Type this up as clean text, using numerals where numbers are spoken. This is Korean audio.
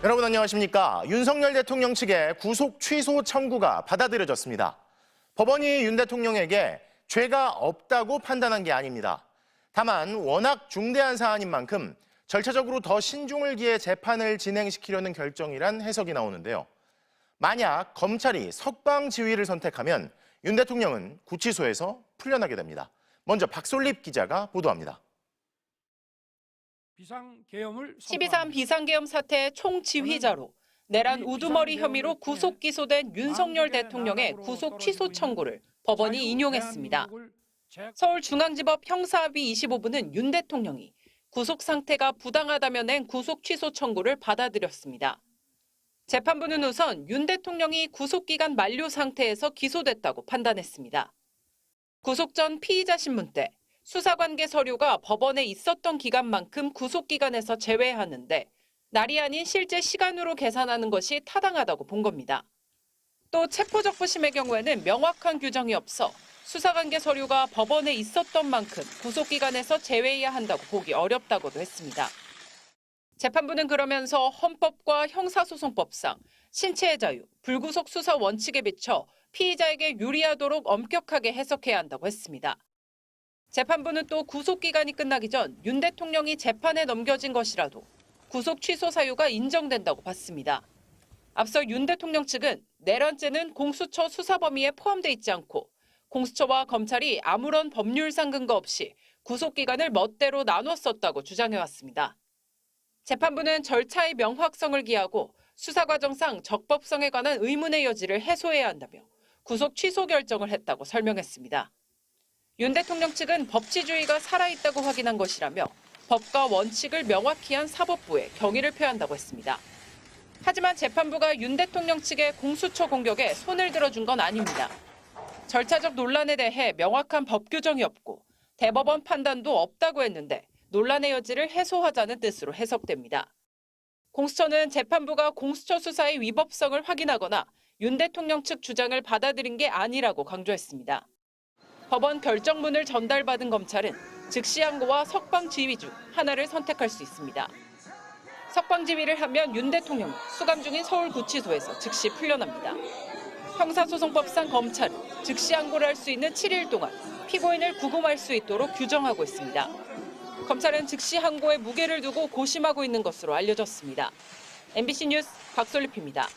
여러분 안녕하십니까? 윤석열 대통령 측의 구속 취소 청구가 받아들여졌습니다. 법원이 윤 대통령에게 죄가 없다고 판단한 게 아닙니다. 다만 워낙 중대한 사안인 만큼 절차적으로 더 신중을 기해 재판을 진행시키려는 결정이란 해석이 나오는데요. 만약 검찰이 석방 지휘를 선택하면 윤 대통령은 구치소에서 풀려나게 됩니다. 먼저 박솔립 기자가 보도합니다. 12.3 비상계엄 사태의 총지휘자로 내란 우두머리 혐의로 구속 기소된 윤석열 대통령의 구속 취소 청구를 법원이 인용했습니다. 서울중앙지법 형사합의 25부는 윤 대통령이 구속 상태가 부당하다며 낸 구속 취소 청구를 받아들였습니다. 재판부는 우선 윤 대통령이 구속기간 만료 상태에서 기소됐다고 판단했습니다. 구속 전 피의자 신문 때 수사관계 서류가 법원에 있었던 기간만큼 구속기간에서 제외하는데 날이 아닌 실제 시간으로 계산하는 것이 타당하다고 본 겁니다. 또 체포적부심의 경우에는 명확한 규정이 없어 수사관계 서류가 법원에 있었던 만큼 구속기간에서 제외해야 한다고 보기 어렵다고도 했습니다. 재판부는 그러면서 헌법과 형사소송법상 신체의 자유, 불구속 수사 원칙에 비춰 피의자에게 유리하도록 엄격하게 해석해야 한다고 했습니다. 재판부는 또 구속기간이 끝나기 전 윤 대통령이 재판에 넘겨진 것이라도 구속 취소 사유가 인정된다고 봤습니다. 앞서 윤 대통령 측은 내란죄는 공수처 수사 범위에 포함돼 있지 않고 공수처와 검찰이 아무런 법률상 근거 없이 구속기간을 멋대로 나눠 썼다고 주장해왔습니다. 재판부는 절차의 명확성을 기하고 수사 과정상 적법성에 관한 의문의 여지를 해소해야 한다며 구속 취소 결정을 했다고 설명했습니다. 윤 대통령 측은 법치주의가 살아있다고 확인한 것이라며 법과 원칙을 명확히 한 사법부에 경의를 표한다고 했습니다. 하지만 재판부가 윤 대통령 측의 공수처 공격에 손을 들어준 건 아닙니다. 절차적 논란에 대해 명확한 법 규정이 없고 대법원 판단도 없다고 했는데 논란의 여지를 해소하자는 뜻으로 해석됩니다. 공수처는 재판부가 공수처 수사의 위법성을 확인하거나 윤 대통령 측 주장을 받아들인 게 아니라고 강조했습니다. 법원 결정문을 전달받은 검찰은 즉시 항고와 석방 지휘 중 하나를 선택할 수 있습니다. 석방 지휘를 하면 윤 대통령은 수감 중인 서울구치소에서 즉시 풀려납니다. 형사소송법상 검찰은 즉시 항고를 할 수 있는 7일 동안 피고인을 구금할 수 있도록 규정하고 있습니다. 검찰은 즉시 항고에 무게를 두고 고심하고 있는 것으로 알려졌습니다. MBC 뉴스 박솔립입니다.